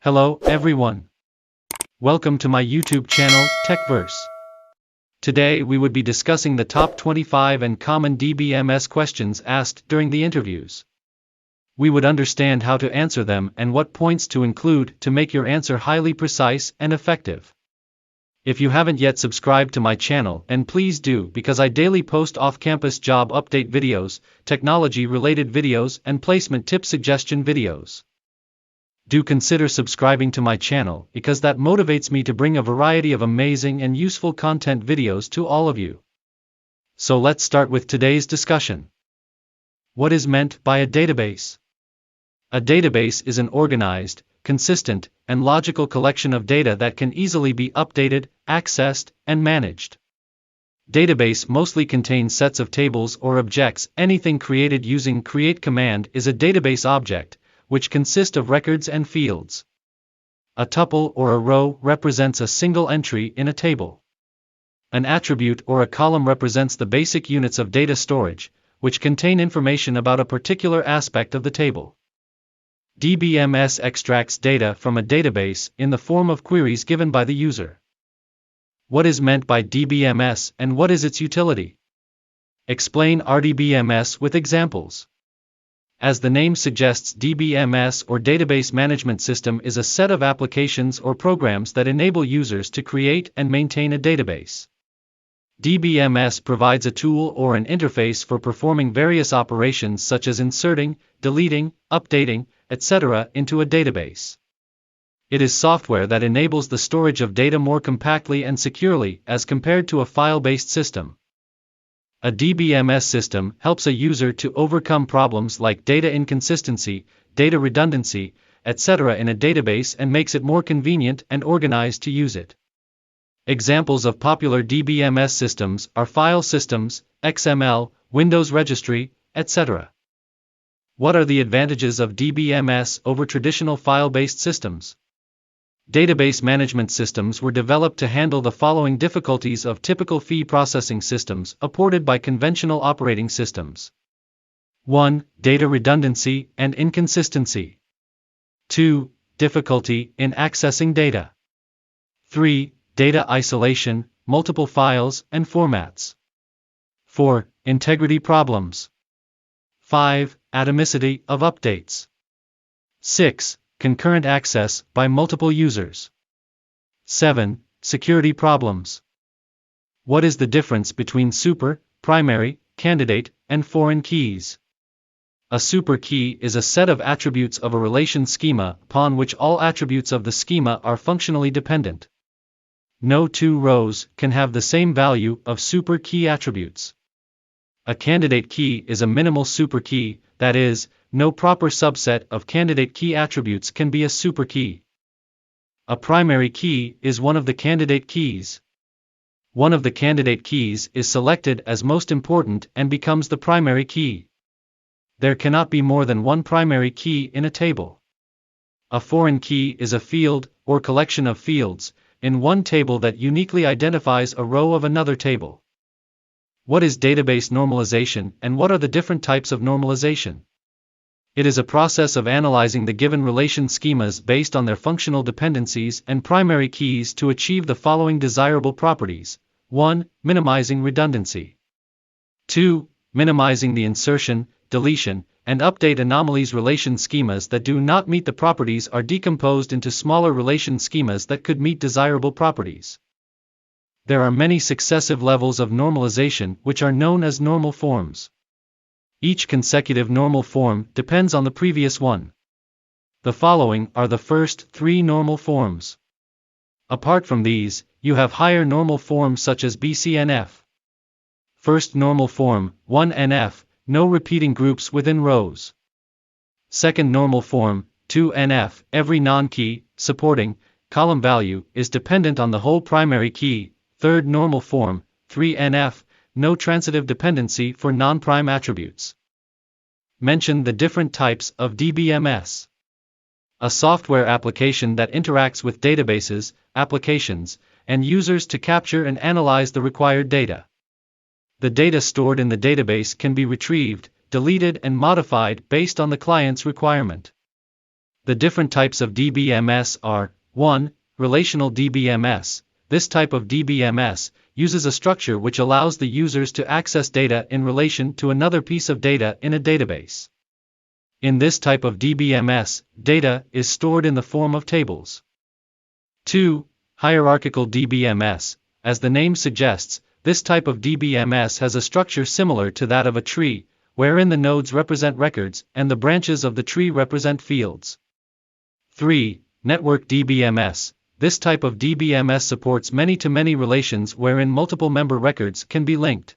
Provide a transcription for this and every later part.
Hello, everyone. Welcome to my YouTube channel, TechVerse. Today we would be discussing the top 25 and common DBMS questions asked during the interviews. We would understand how to answer them and what points to include to make your answer highly precise and effective. If you haven't yet subscribed to my channel, then please do, because I daily post off-campus job update videos, technology-related videos, and placement tip suggestion videos. Do consider subscribing to my channel, because that motivates me to bring a variety of amazing and useful content videos to all of you. So let's start with today's discussion. What is meant by a database? A database is an organized, consistent, and logical collection of data that can easily be updated, accessed, and managed. Database mostly contains sets of tables or objects. Anything created using create command is a database object, which consist of records and fields. A tuple or a row represents a single entry in a table. An attribute or a column represents the basic units of data storage, which contain information about a particular aspect of the table. DBMS extracts data from a database in the form of queries given by the user. What is meant by DBMS and what is its utility? Explain Rdbms with examples. As the name suggests, DBMS or Database Management System is a set of applications or programs that enable users to create and maintain a database. DBMS provides a tool or an interface for performing various operations such as inserting, deleting, updating, etc. into a database. It is software that enables the storage of data more compactly and securely as compared to a file-based system. A DBMS system helps a user to overcome problems like data inconsistency, data redundancy, etc. in a database and makes it more convenient and organized to use it. Examples of popular DBMS systems are file systems, XML, Windows Registry, etc. What are the advantages of DBMS over traditional file-based systems? Database management systems were developed to handle the following difficulties of typical fee processing systems supported by conventional operating systems. 1. Data redundancy and inconsistency. 2. Difficulty in accessing data. 3. Data isolation, multiple files and formats. 4. Integrity problems. 5. Atomicity of updates. 6. Concurrent access by multiple users. 7. Security problems. What is the difference between super, primary, candidate, and foreign keys? A super key is a set of attributes of a relation schema upon which all attributes of the schema are functionally dependent. No two rows can have the same value of super key attributes. A candidate key is a minimal super key, that is, no proper subset of candidate key attributes can be a super key. A primary key is one of the candidate keys. One of the candidate keys is selected as most important and becomes the primary key. There cannot be more than one primary key in a table. A foreign key is a field, or collection of fields, in one table that uniquely identifies a row of another table. What is database normalization and what are the different types of normalization? It is a process of analyzing the given relation schemas based on their functional dependencies and primary keys to achieve the following desirable properties. 1. Minimizing redundancy. 2. Minimizing the insertion, deletion, and update anomalies. Relation schemas that do not meet the properties are decomposed into smaller relation schemas that could meet desirable properties. There are many successive levels of normalization which are known as normal forms. Each consecutive normal form depends on the previous one. The following are the first 3 normal forms. Apart from these, you have higher normal forms such as BCNF. First normal form, 1NF, no repeating groups within rows. Second normal form, 2NF, every non-key, supporting, column value is dependent on the whole primary key. Third normal form, 3NF, no transitive dependency for non-prime attributes. Mention the different types of DBMS. A software application that interacts with databases, applications, and users to capture and analyze the required data. The data stored in the database can be retrieved, deleted, and modified based on the client's requirement. The different types of DBMS are: 1. Relational DBMS. This type of DBMS uses a structure which allows the users to access data in relation to another piece of data in a database. In this type of DBMS, data is stored in the form of tables. 2. Hierarchical Dbms. As the name suggests, this type of DBMS has a structure similar to that of a tree, wherein the nodes represent records and the branches of the tree represent fields. 3. Network Dbms. This type of DBMS supports many-to-many relations wherein multiple member records can be linked.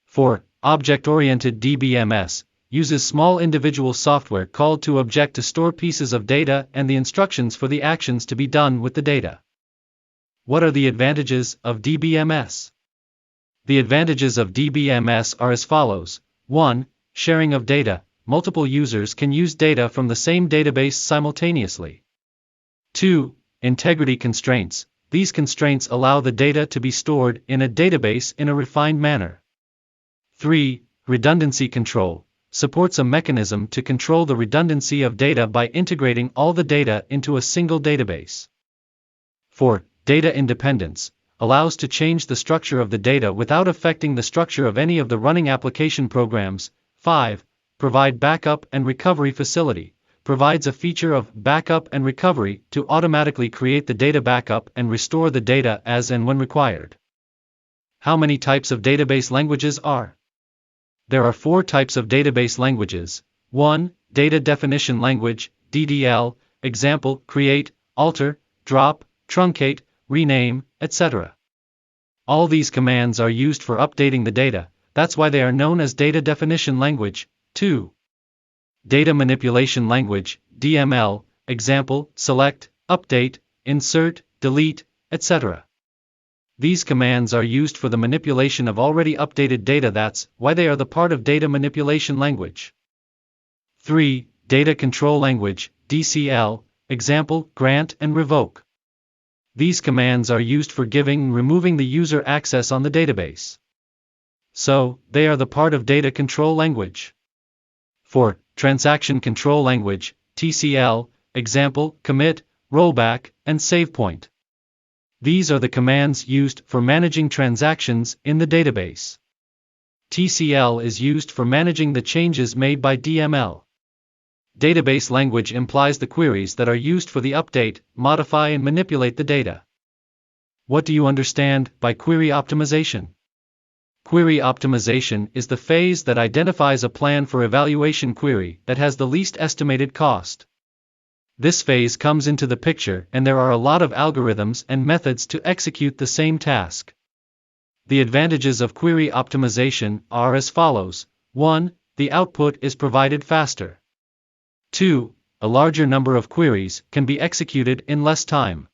4. Object-oriented DBMS uses small individual software called to object to store pieces of data and the instructions for the actions to be done with the data. What are the advantages of DBMS? The advantages of DBMS are as follows. 1. Sharing of data. Multiple users can use data from the same database simultaneously. 2. Integrity constraints. These constraints allow the data to be stored in a database in a refined manner. 3. Redundancy control. Supports a mechanism to control the redundancy of data by integrating all the data into a single database. 4. Data independence. Allows to change the structure of the data without affecting the structure of any of the running application programs. 5. Provide backup and recovery facility. Provides a feature of backup and recovery to automatically create the data backup and restore the data as and when required. How many types of database languages are? There are 4 types of database languages. 1. Data definition language, DDL, example, create, alter, drop, truncate, rename, etc. All these commands are used for updating the data, that's why they are known as data definition language. 2. Data manipulation language, DML, example, select, update, insert, delete, etc. These commands are used for the manipulation of already updated data, that's why they are the part of data manipulation language. 3. Data control language, DCL, example, grant and revoke. These commands are used for giving and removing the user access on the database. So, they are the part of data control language. 4. Transaction control language, TCL, example, commit, rollback, and save point. These are the commands used for managing transactions in the database. TCL is used for managing the changes made by DML. Database language implies the queries that are used for the update, modify and manipulate the data. What do you understand by query optimization? Query optimization is the phase that identifies a plan for evaluation query that has the least estimated cost. This phase comes into the picture and there are a lot of algorithms and methods to execute the same task. The advantages of query optimization are as follows. 1. The output is provided faster. 2. A larger number of queries can be executed in less time.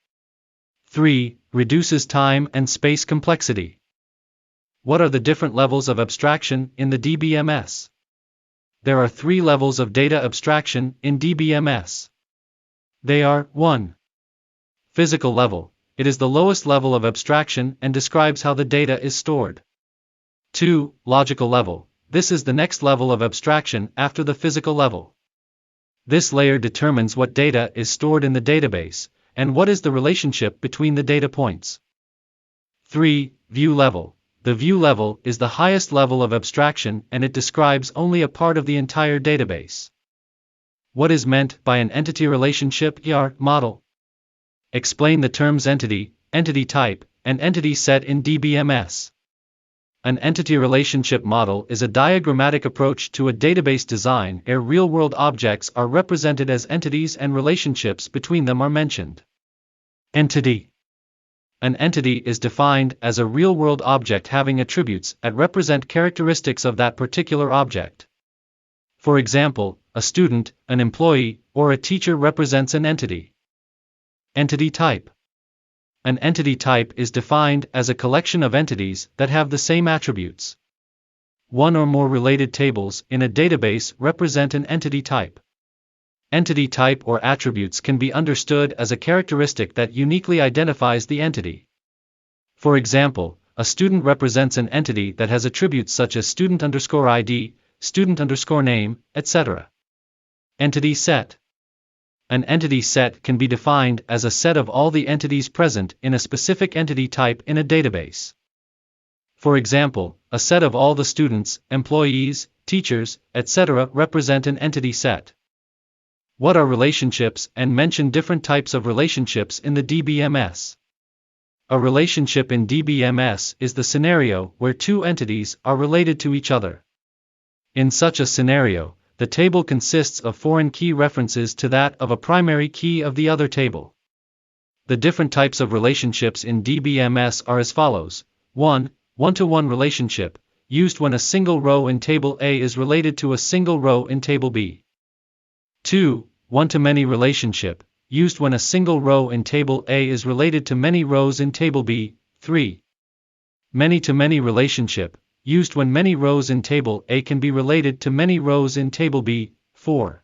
3. Reduces time and space complexity. What are the different levels of abstraction in the DBMS? There are 3 levels of data abstraction in DBMS. They are: 1. Physical level. It is the lowest level of abstraction and describes how the data is stored. 2. Logical level. This is the next level of abstraction after the physical level. This layer determines what data is stored in the database, and what is the relationship between the data points. 3. View level. The view level is the highest level of abstraction and it describes only a part of the entire database. What is meant by an entity relationship model? Explain the terms entity, entity type, and entity set in DBMS. An entity relationship model is a diagrammatic approach to a database design where real-world objects are represented as entities and relationships between them are mentioned. Entity. An entity is defined as a real-world object having attributes that represent characteristics of that particular object. For example, a student, an employee, or a teacher represents an entity. Entity type. An entity type is defined as a collection of entities that have the same attributes. One or more related tables in a database represent an entity type. Entity type or attributes can be understood as a characteristic that uniquely identifies the entity. For example, a student represents an entity that has attributes such as student_ID, student_name, etc. Entity set. An entity set can be defined as a set of all the entities present in a specific entity type in a database. For example, a set of all the students, employees, teachers, etc. represent an entity set. What are relationships, and mention different types of relationships in the DBMS. A relationship in DBMS is the scenario where two entities are related to each other. In such a scenario, the table consists of foreign key references to that of a primary key of the other table. The different types of relationships in DBMS are as follows. 1. One-to-one relationship, used when a single row in table A is related to a single row in table B. 2. One-to-many relationship, used when a single row in table A is related to many rows in table B. 3. Many-to-many relationship, used when many rows in table A can be related to many rows in table B. 4.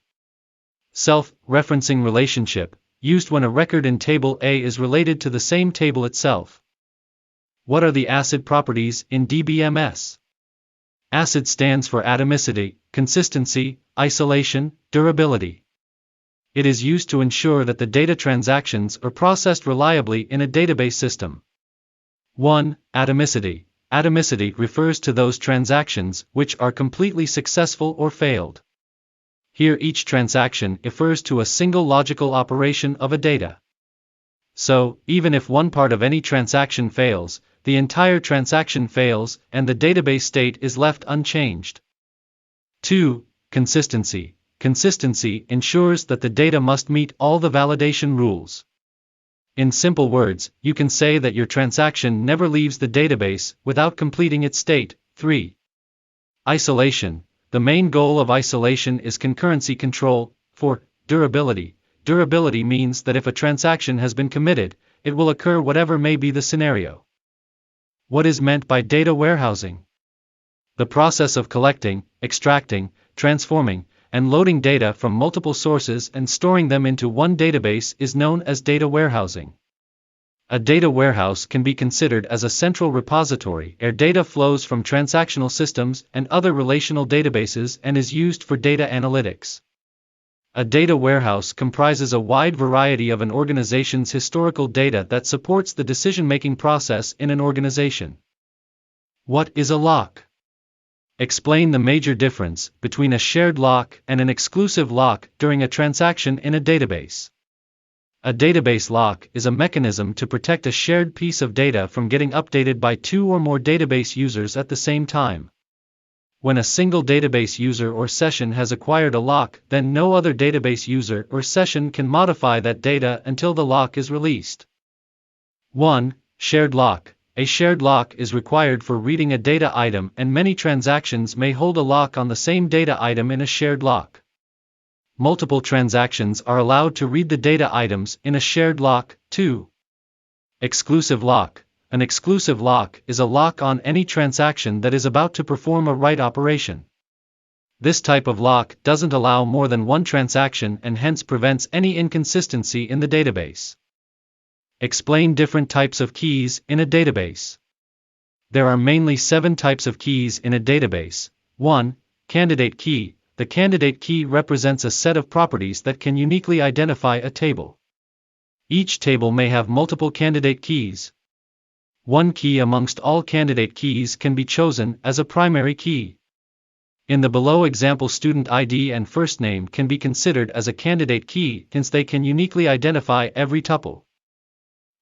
Self-referencing relationship, used when a record in table A is related to the same table itself. What are the ACID properties in DBMS? ACID stands for atomicity, consistency, isolation, durability. It is used to ensure that the data transactions are processed reliably in a database system. 1. Atomicity. Atomicity refers to those transactions which are completely successful or failed. Here each transaction refers to a single logical operation of a data. So, even if one part of any transaction fails, the entire transaction fails and the database state is left unchanged. 2. Consistency. Consistency ensures that the data must meet all the validation rules. In simple words, you can say that your transaction never leaves the database without completing its state. 3. Isolation. The main goal of isolation is concurrency control. 4. Durability. Durability means that if a transaction has been committed, it will occur whatever may be the scenario. What is meant by data warehousing? The process of collecting, extracting, transforming, and loading data from multiple sources and storing them into one database is known as data warehousing. A data warehouse can be considered as a central repository where data flows from transactional systems and other relational databases and is used for data analytics. A data warehouse comprises a wide variety of an organization's historical data that supports the decision-making process in an organization. What is a lock? Explain the major difference between a shared lock and an exclusive lock during a transaction in a database. A database lock is a mechanism to protect a shared piece of data from getting updated by two or more database users at the same time. When a single database user or session has acquired a lock, then no other database user or session can modify that data until the lock is released. 1. Shared lock. A shared lock is required for reading a data item, and many transactions may hold a lock on the same data item in a shared lock. Multiple transactions are allowed to read the data items in a shared lock. 2. Exclusive lock. An exclusive lock is a lock on any transaction that is about to perform a write operation. This type of lock doesn't allow more than one transaction and hence prevents any inconsistency in the database. Explain different types of keys in a database. There are mainly 7 types of keys in a database. 1. Candidate key. The candidate key represents a set of properties that can uniquely identify a table. Each table may have multiple candidate keys. One key amongst all candidate keys can be chosen as a primary key. In the below example, student ID and first name can be considered as a candidate key since they can uniquely identify every tuple.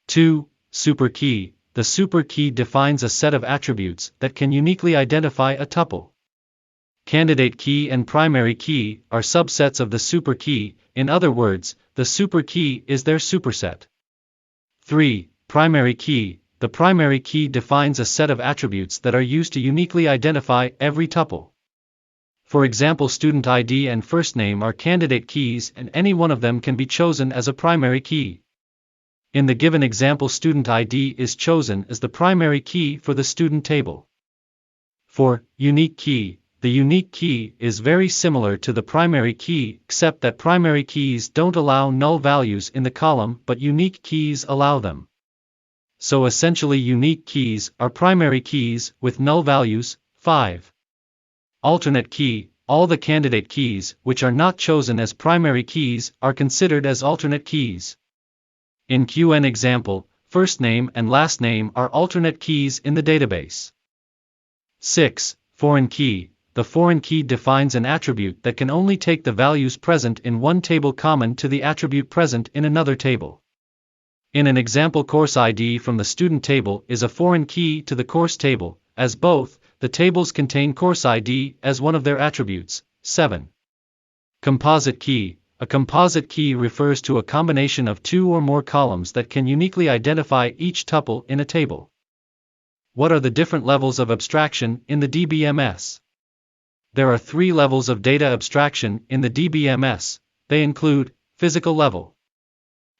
2. Super key. The super key defines a set of attributes that can uniquely identify a tuple. Candidate key and primary key are subsets of the super key. In other words, the super key is their superset. 3. Primary key. The primary key defines a set of attributes that are used to uniquely identify every tuple. For example, student ID and first name are candidate keys, and any one of them can be chosen as a primary key. In the given example, student ID is chosen as the primary key for the student table. 4. Unique key. The unique key is very similar to the primary key, except that primary keys don't allow null values in the column, but unique keys allow them. So essentially, unique keys are primary keys with null values. 5. Alternate key. all the candidate keys, which are not chosen as primary keys, are considered as alternate keys. In Qn example, first name and last name are alternate keys in the database. 6. Foreign key. The foreign key defines an attribute that can only take the values present in one table common to the attribute present in another table. In an example, course ID from the student table is a foreign key to the course table, as both the tables contain course ID as one of their attributes. 7. Composite key. A composite key refers to a combination of two or more columns that can uniquely identify each tuple in a table. What are the different levels of abstraction in the DBMS? There are 3 levels of data abstraction in the DBMS. They include physical level.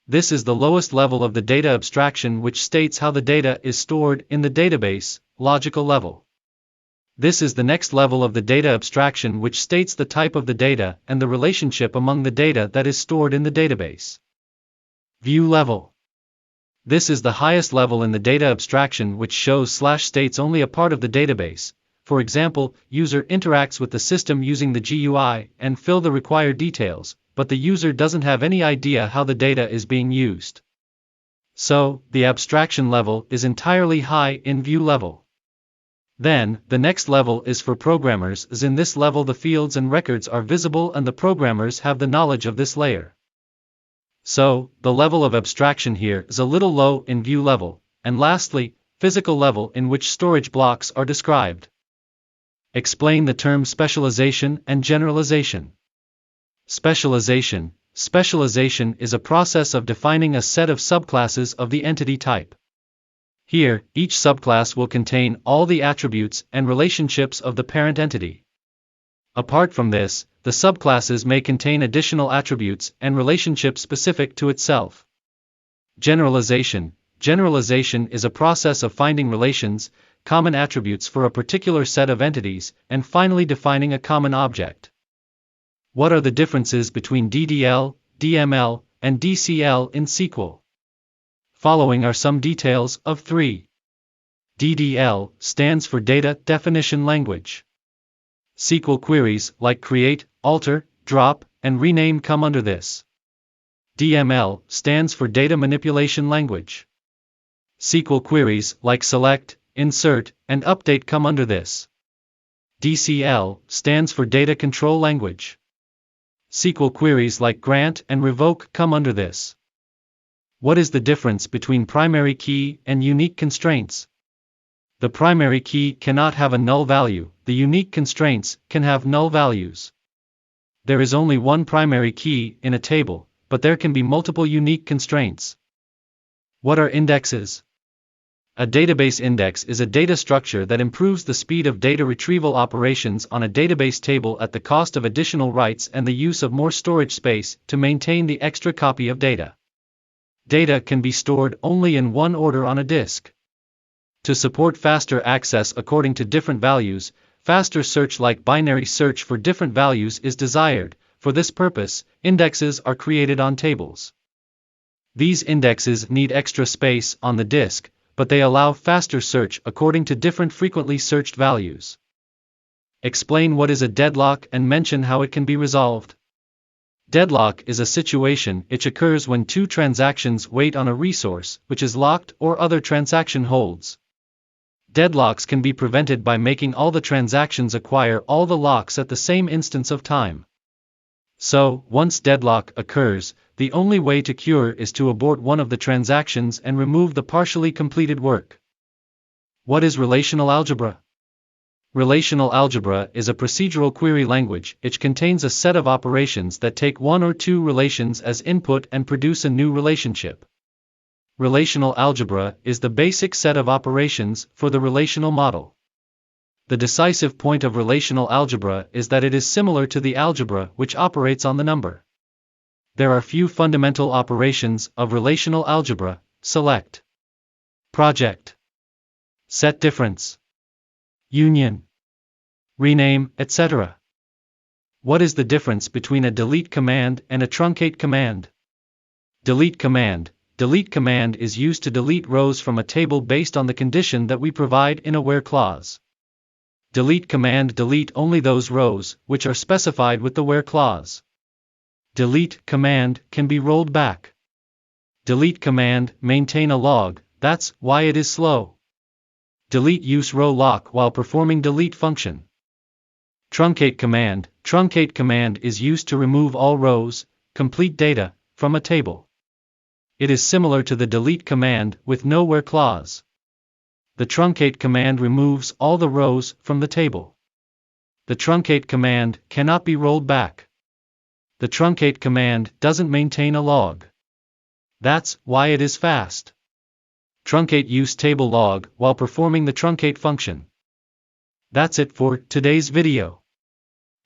This is the lowest level of the data abstraction, which states how the data is stored in the database. Logical level. This is the next level of the data abstraction, which states the type of the data and the relationship among the data that is stored in the database. View level. This is the highest level in the data abstraction, which shows / states only a part of the database. For example, user interacts with the system using the GUI and fill the required details, but the user doesn't have any idea how the data is being used. So, the abstraction level is entirely high in view level. Then, the next level is for programmers, as in this level the fields and records are visible and the programmers have the knowledge of this layer. So, the level of abstraction here is a little low in view level. And lastly, physical level, in which storage blocks are described. Explain the term specialization and generalization. Specialization. Specialization is a process of defining a set of subclasses of the entity type. Here, each subclass will contain all the attributes and relationships of the parent entity. Apart from this, the subclasses may contain additional attributes and relationships specific to itself. Generalization. Generalization is a process of finding relations, common attributes for a particular set of entities, and finally defining a common object. What are the differences between Ddl, Dml, and Dcl in SQL? Following are some details of 3. Ddl stands for Data Definition Language. SQL queries like create, alter, drop, and rename come under this. Dml stands for Data Manipulation Language. SQL queries like select, insert, and update come under this. Dcl stands for Data Control Language. SQL queries like grant and revoke come under this. What is the difference between primary key and unique constraints? The primary key cannot have a null value, the unique constraints can have null values. There is only one primary key in a table, but there can be multiple unique constraints. What are indexes? A database index is a data structure that improves the speed of data retrieval operations on a database table at the cost of additional writes and the use of more storage space to maintain the extra copy of data. Data can be stored only in one order on a disk. To support faster access according to different values, faster search like binary search for different values is desired. For this purpose, indexes are created on tables. These indexes need extra space on the disk, but they allow faster search according to different frequently searched values. Explain what is a deadlock and mention how it can be resolved. Deadlock is a situation which occurs when two transactions wait on a resource which is locked or other transaction holds. Deadlocks can be prevented by making all the transactions acquire all the locks at the same instance of time. So, once deadlock occurs, the only way to cure is to abort one of the transactions and remove the partially completed work. What is relational algebra? Relational algebra is a procedural query language which contains a set of operations that take one or two relations as input and produce a new relationship. Relational algebra is the basic set of operations for the relational model. The decisive point of relational algebra is that it is similar to the algebra which operates on the number. There are few fundamental operations of relational algebra: select, project, set difference, union, rename, etc. What is the difference between a delete command and a truncate command? Delete command. Delete command is used to delete rows from a table based on the condition that we provide in a where clause. Delete command delete only those rows which are specified with the where clause. Delete command can be rolled back. Delete command maintain a log, that's why it is slow. Delete use row lock while performing delete function. Truncate command is used to remove all rows, complete data, from a table. It is similar to the delete command with no where clause. The truncate command removes all the rows from the table. The truncate command cannot be rolled back. The truncate command doesn't maintain a log. That's why it is fast. Truncate use table log while performing the truncate function. That's it for today's video.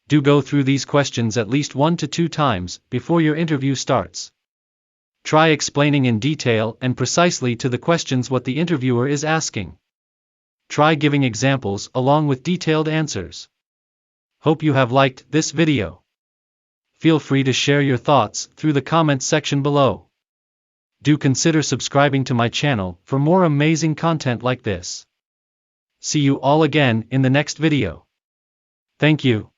Do go through these questions at least 1 to 2 times before your interview starts. Try explaining in detail and precisely to the questions what the interviewer is asking. Try giving examples along with detailed answers. Hope you have liked this video. Feel free to share your thoughts through the comments section below. Do consider subscribing to my channel for more amazing content like this. See you all again in the next video. Thank you.